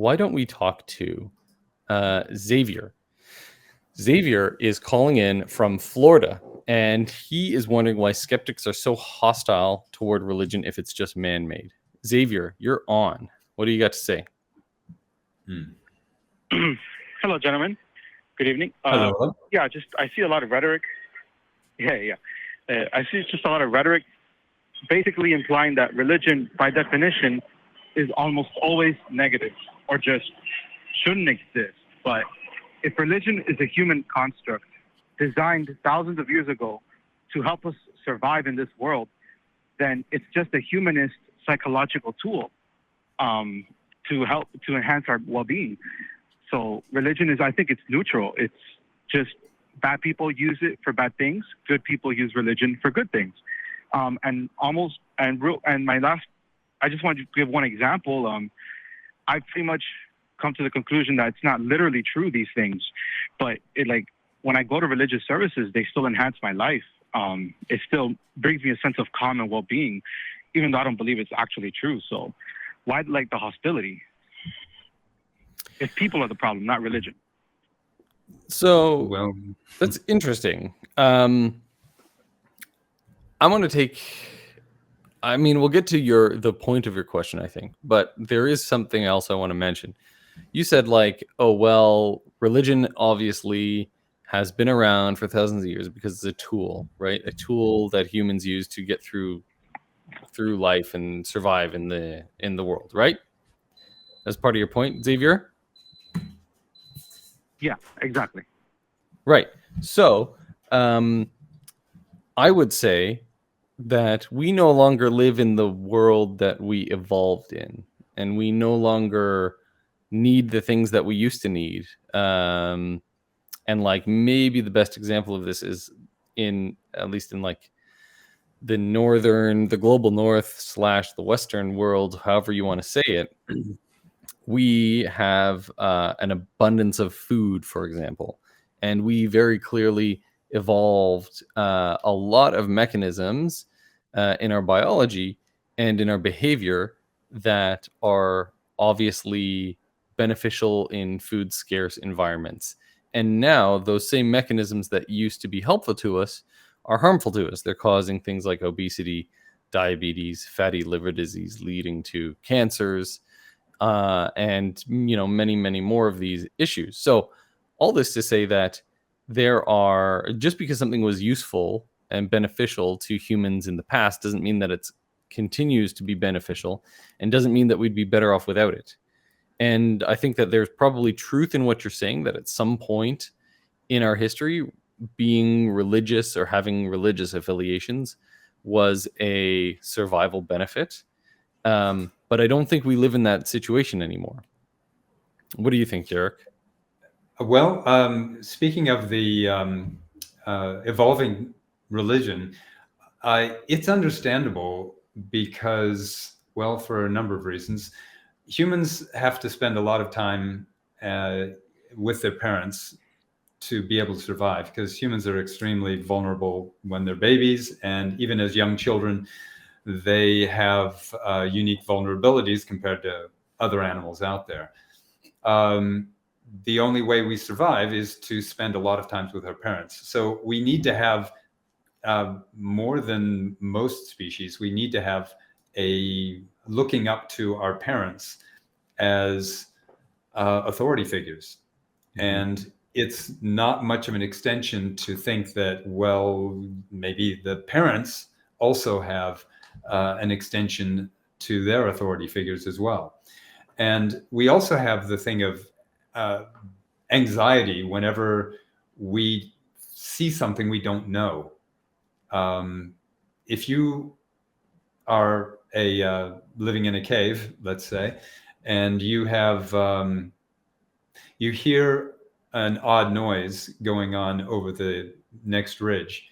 why don't we talk to Xavier? Xavier is calling in from Florida, and he is wondering why skeptics are so hostile toward religion if it's just man-made. Xavier, you're on. What do you got to say? Hello, gentlemen. Good evening. Hello. Yeah, I see a lot of rhetoric. I see just a lot of rhetoric, basically implying that religion, by definition, is almost always negative or just shouldn't exist. But if religion is a human construct designed thousands of years ago to help us survive in this world, then it's just a humanist psychological tool to enhance our well-being. So religion is, I think it's neutral. It's just bad people use it for bad things. Good people use religion for good things. I just wanted to give one example. I've pretty much come to the conclusion that it's not literally true, these things, but when I go to religious services, they still enhance my life. It still brings me a sense of calm and well-being, even though I don't believe it's actually true. So why the hostility? If people are the problem, not religion. So that's interesting. I'm going to take. I mean, we'll get to the point of your question, I think, but there is something else I want to mention. You said religion obviously has been around for thousands of years because it's a tool, right? A tool that humans use to get through life and survive in the world, right? That's part of your point, Xavier? Yeah, exactly. Right. So, I would say that we no longer live in the world that we evolved in, and we no longer need the things that we used to need. And maybe the best example of this is at least in the global north / the Western world, however you want to say it. We have an abundance of food, for example, and we very clearly evolved a lot of mechanisms in our biology and in our behavior that are obviously beneficial in food scarce environments. And now those same mechanisms that used to be helpful to us are harmful to us. They're causing things like obesity, diabetes, fatty liver disease, leading to cancers, and many, many more of these issues. So all this to say that just because something was useful and beneficial to humans in the past doesn't mean that it continues to be beneficial, and doesn't mean that we'd be better off without it. And I think that there's probably truth in what you're saying, that at some point in our history, being religious or having religious affiliations was a survival benefit. But I don't think we live in that situation anymore. What do you think, Derek? Well, speaking of the evolving religion, it's understandable because, for a number of reasons, humans have to spend a lot of time with their parents to be able to survive, because humans are extremely vulnerable when they're babies, and even as young children, they have unique vulnerabilities compared to other animals out there. The only way we survive is to spend a lot of time with our parents. So we need to have, more than most species, we need to have looking up to our parents as authority figures. Mm-hmm. And it's not much of an extension to think that, maybe the parents also have an extension to their authority figures as well. And we also have the thing of anxiety whenever we see something we don't know. If you are living in a cave, let's say, and you have you hear an odd noise going on over the next ridge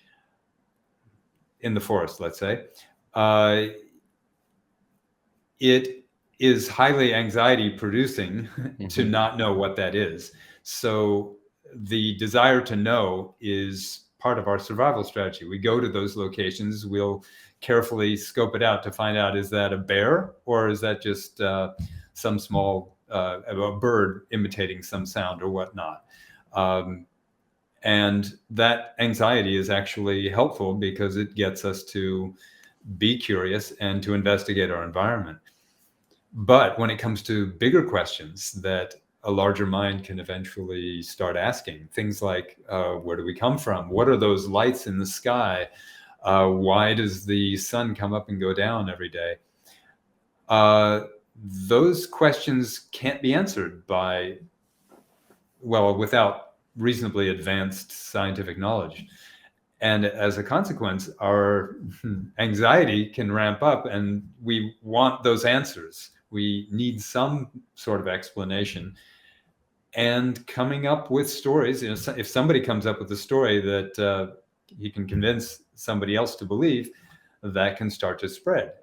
in the forest, let's say, it is highly anxiety producing to not know what that is. So the desire to know is part of our survival strategy. We go to those locations, we'll carefully scope it out to find out, is that a bear or is that just some small a bird imitating some sound or whatnot. And that anxiety is actually helpful because it gets us to be curious and to investigate our environment. But when it comes to bigger questions that a larger mind can eventually start asking, things like, where do we come from? What are those lights in the sky? Why does the sun come up and go down every day? Those questions can't be answered without reasonably advanced scientific knowledge. And as a consequence, our anxiety can ramp up and we want those answers. We need some sort of explanation. And coming up with stories, if somebody comes up with a story that he can convince somebody else to believe, that can start to spread.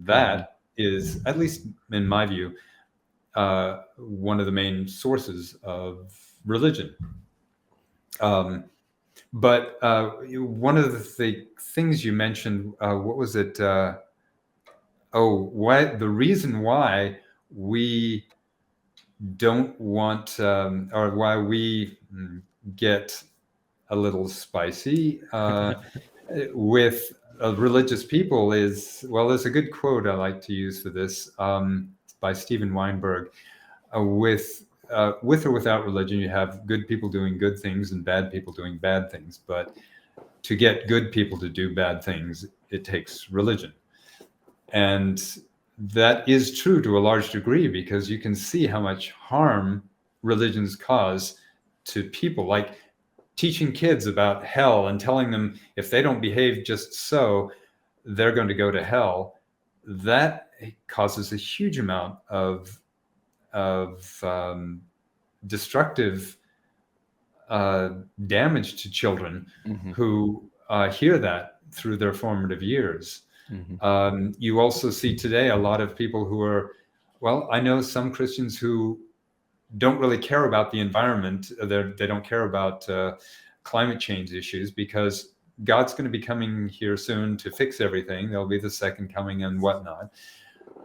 That is, at least in my view, one of the main sources of religion. But one of the things you mentioned, what was it? The reason why we don't want, or why we get a little spicy with religious people is, well, there's a good quote I like to use for this by Steven Weinberg. With or without religion, you have good people doing good things and bad people doing bad things. But to get good people to do bad things, it takes religion. And that is true to a large degree, because you can see how much harm religions cause to people, like teaching kids about hell and telling them if they don't behave just so, they're going to go to hell. That causes a huge amount of destructive damage to children who hear that through their formative years. You also see today a lot of people who are, well, I know some Christians who don't really care about the environment. They don't care about climate change issues because God's going to be coming here soon to fix everything. There'll be the second coming and whatnot.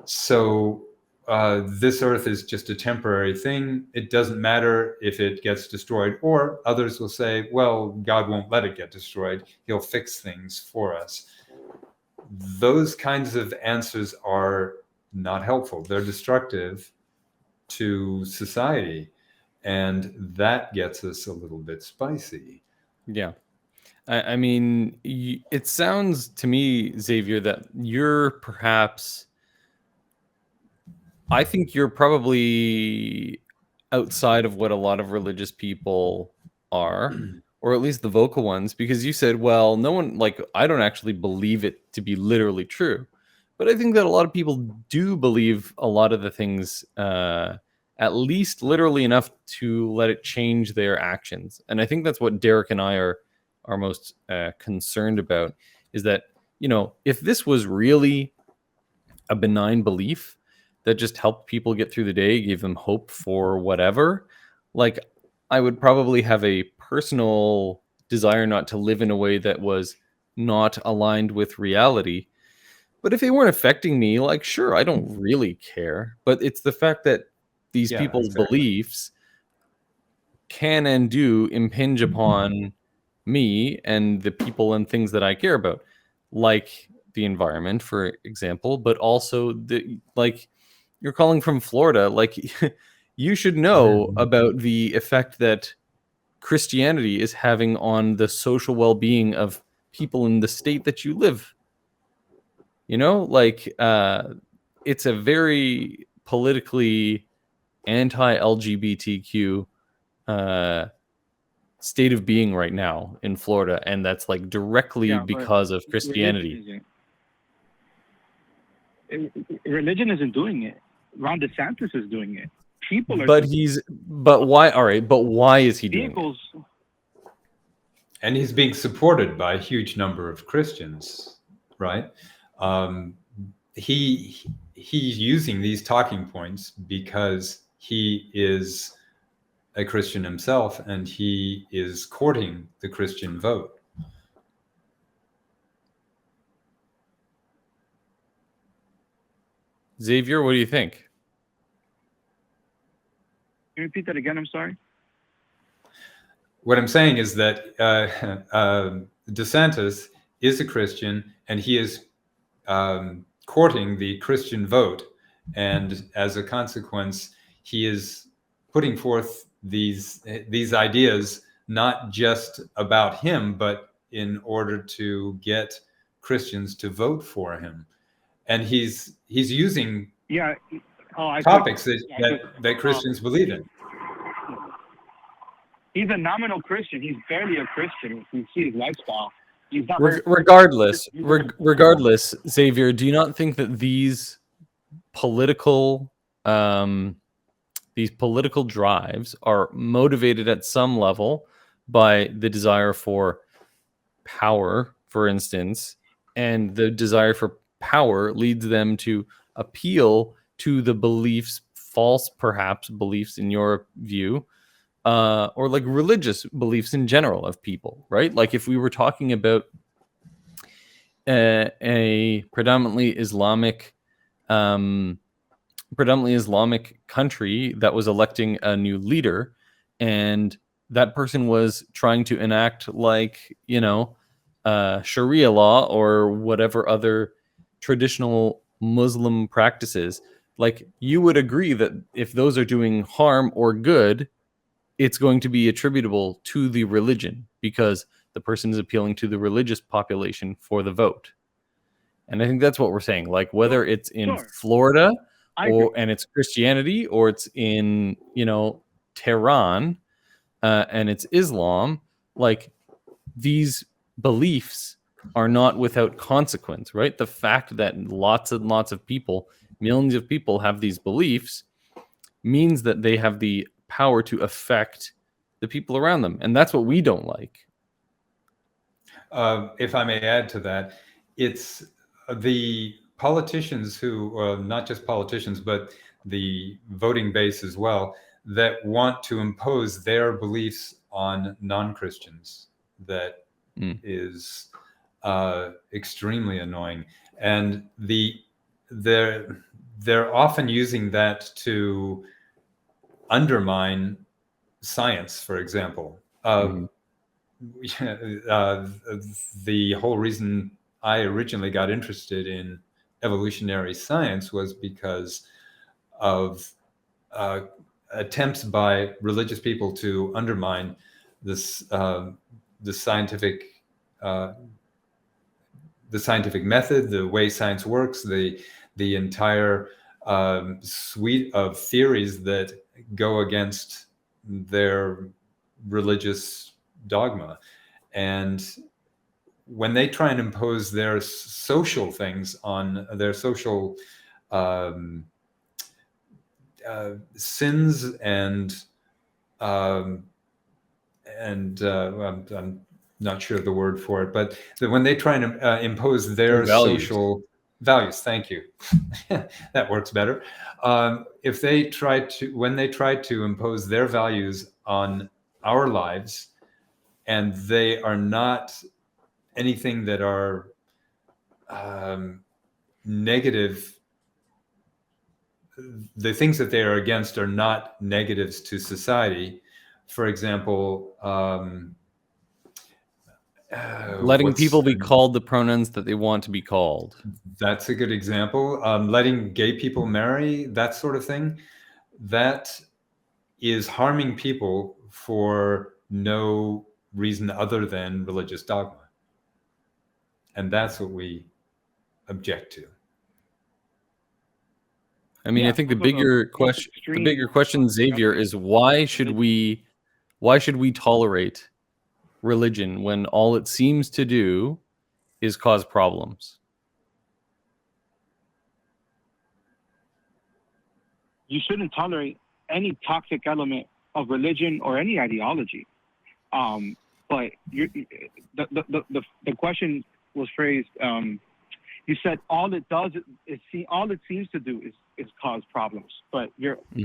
So this earth is just a temporary thing. It doesn't matter if it gets destroyed. Or others will say, well, God won't let it get destroyed. He'll fix things for us. Those kinds of answers are not helpful. They're destructive to society. And that gets us a little bit spicy. Yeah. I mean, it sounds to me, Xavier, that you're perhaps, I think you're probably outside of what a lot of religious people are, or at least the vocal ones, because you said, well, no one, like, I don't actually believe it to be literally true. But I think that a lot of people do believe a lot of the things, at least literally enough to let it change their actions. And I think that's what Derek and I are most concerned about, is that, if this was really a benign belief that just helped people get through the day, gave them hope for whatever, like, I would probably have a personal desire not to live in a way that was not aligned with reality. But if they weren't affecting me, like, sure, I don't really care. But it's the fact that these people's beliefs can and do impinge upon me and the people and things that I care about, like the environment, for example, but also you're calling from Florida, like you should know about the effect that Christianity is having on the social well-being of people in the state that you live. It's a very politically anti-LGBTQ state of being right now in Florida, and that's like directly because of Christianity. Religion isn't doing it. Ron DeSantis is doing it. People are. But why? All right, but why is he doing it? And he's being supported by a huge number of Christians, right? He's using these talking points because he is a Christian himself, and he is courting the Christian vote. Xavier, what do you think? you repeat that again? I'm sorry. What I'm saying is that DeSantis is a Christian, and he is courting the Christian vote, and as a consequence, he is putting forth these ideas not just about him, but in order to get Christians to vote for him, and he's using topics that Christians believe in. He's a nominal Christian. He's barely a Christian. If you see his lifestyle, he's not. Regardless, Xavier, do you not think that these political drives are motivated at some level by the desire for power, for instance, and the desire for power leads them to appeal to the beliefs, false perhaps beliefs in your view, or like religious beliefs in general of people, right? Like if we were talking about a predominantly Islamic country that was electing a new leader, and that person was trying to enact, like, Sharia law or whatever other traditional Muslim practices, like, you would agree that if those are doing harm or good, it's going to be attributable to the religion because the person is appealing to the religious population for the vote. And I think that's what we're saying. Like, whether it's in Florida and it's Christianity, or it's in, Tehran and it's Islam, like, these beliefs are not without consequence, right? The fact that lots and lots of people, millions of people have these beliefs means that they have the power to affect the people around them. And that's what we don't like. If I may add to that, it's the politicians who, not just politicians, but the voting base as well, that want to impose their beliefs on non-Christians. That is extremely annoying. And they're often using that to undermine science, for example. The whole reason I originally got interested in evolutionary science was because of attempts by religious people to undermine this the scientific method, the way science works, the entire suite of theories that go against their religious dogma. And when they try and impose their social things on their social sins and I'm not sure of the word for it, but when they try and impose their social values, thank you, that works better. When they try to impose their values on our lives, and they are not anything that are negative, the things that they are against are not negatives to society. For example, letting people be called the pronouns that they want to be called. That's a good example. Letting gay people marry, that sort of thing. That is harming people for no reason other than religious dogma. And that's what we object to. I mean, I think the bigger question, Xavier, is why should we tolerate religion when all it seems to do is cause problems? You shouldn't tolerate any toxic element of religion or any ideology. But the question was phrased. You said all it does is all it seems to do is cause problems. But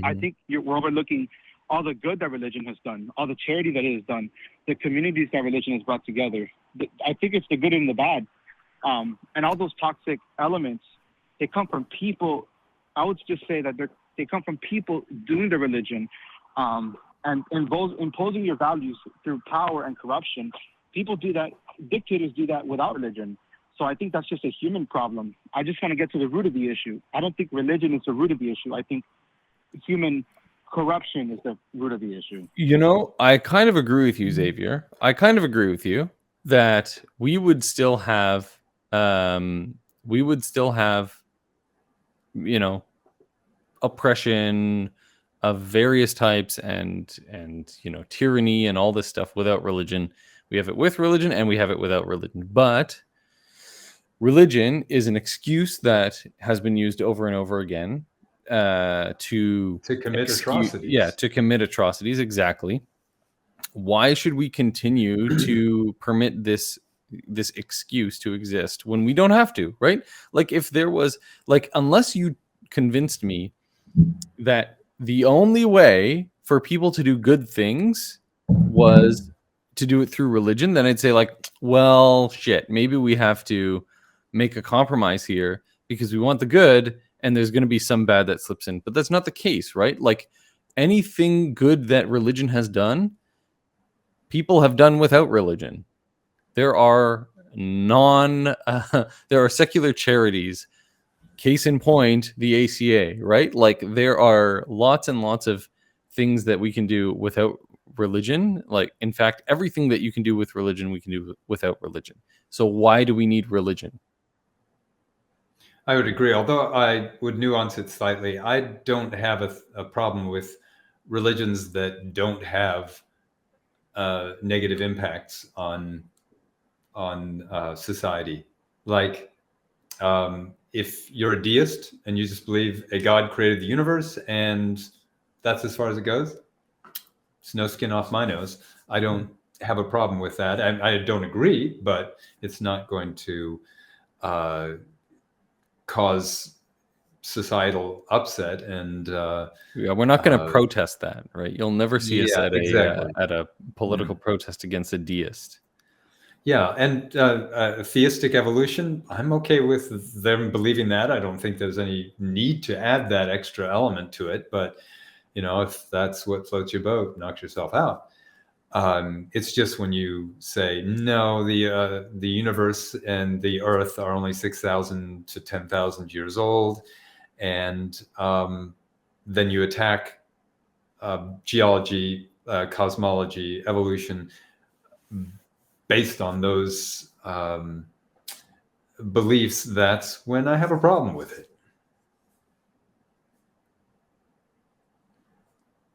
I think we're overlooking all the good that religion has done, all the charity that it has done, the communities that religion has brought together. I think it's the good and the bad. And all those toxic elements, they come from people. I would just say that they come from people doing the religion and imposing your values through power and corruption. People do that. Dictators do that without religion. So I think that's just a human problem. I just want to get to the root of the issue. I don't think religion is the root of the issue. I think human corruption is the root of the issue. You know, I kind of agree with you, Xavier. I kind of agree with you that we would still have, you know, oppression of various types and you know, tyranny and all this stuff without religion. We have it with religion and we have it without religion. But religion is an excuse that has been used over and over again to commit atrocities. Yeah, to commit atrocities. Exactly. Why should we continue to permit this excuse to exist when we don't have to, right? Like, if there was, like, unless you convinced me that the only way for people to do good things was to do it through religion, then I'd say, like, well, shit, maybe we have to make a compromise here because we want the good and there's going to be some bad that slips in. But that's not the case, right? Like, anything good that religion has done, people have done without religion. There are there are secular charities. Case in point, the ACA, right? Like, there are lots and lots of things that we can do without religion. Like, in fact, everything that you can do with religion, we can do without religion. So why do we need religion? I would agree, although I would nuance it slightly. I don't have a problem with religions that don't have negative impacts on society. Like, if you're a deist and you just believe a God created the universe and that's as far as it goes, it's no skin off my nose. I don't have a problem with that. I don't agree, but it's not going to cause societal upset. And yeah, we're not going to protest that, right? You'll never see us at a political protest against a deist. Yeah, and theistic evolution, I'm okay with them believing that. I don't think there's any need to add that extra element to it. But, you know, if that's what floats your boat, knock yourself out. It's just when you say, no, the universe and the Earth are only 6,000 to 10,000 years old, and then you attack geology, cosmology, evolution, based on those beliefs, that's when I have a problem with it.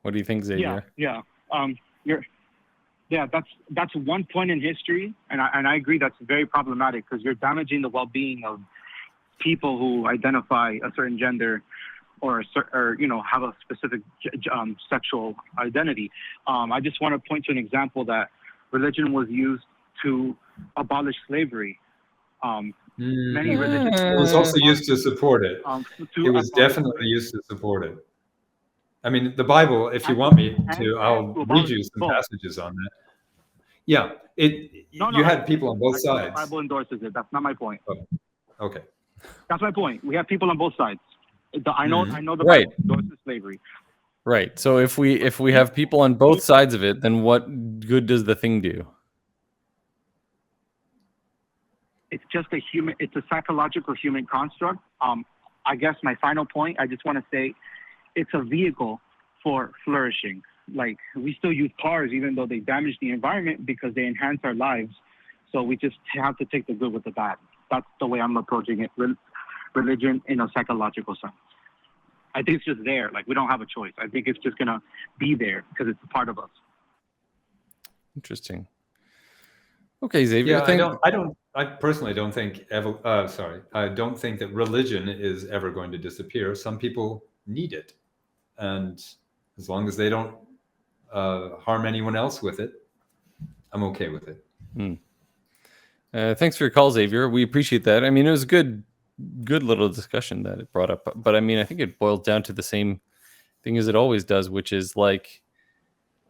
What do you think, Xavier? That's one point in history, and I agree that's very problematic because you're damaging the well-being of people who identify a certain gender or you know, have a specific sexual identity. I just want to point to an example that religion was used to abolish slavery. Many religions. It was also used to support it. It was definitely used to support it. I mean, the Bible, if you want me to, I'll read you some passages on that. Yeah, you had people on both sides. The Bible endorses it. That's not my point. Oh, okay. That's my point. We have people on both sides. I know the Bible endorses slavery. Right. So if we have people on both sides of it, then what good does the thing do? It's just it's a psychological human construct. I guess my final point, I just want to say it's a vehicle for flourishing. Like, we still use cars even though they damage the environment because they enhance our lives. So we just have to take the good with the bad. That's the way I'm approaching it. Religion in a psychological sense. I think it's just there. Like, we don't have a choice. I think it's just gonna be there because it's a part of us. Interesting. Okay, Xavier. Yeah, I personally don't think. I don't think that religion is ever going to disappear. Some people need it, and as long as they don't harm anyone else with it, I'm okay with it. Thanks for your call, Xavier. We appreciate that. I mean, it was a good little discussion that it brought up. But I mean, I think it boils down to the same thing as it always does, which is, like,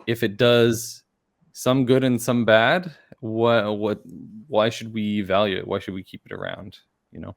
if it does some good and some bad, why should we value it? Why should we keep it around? You know?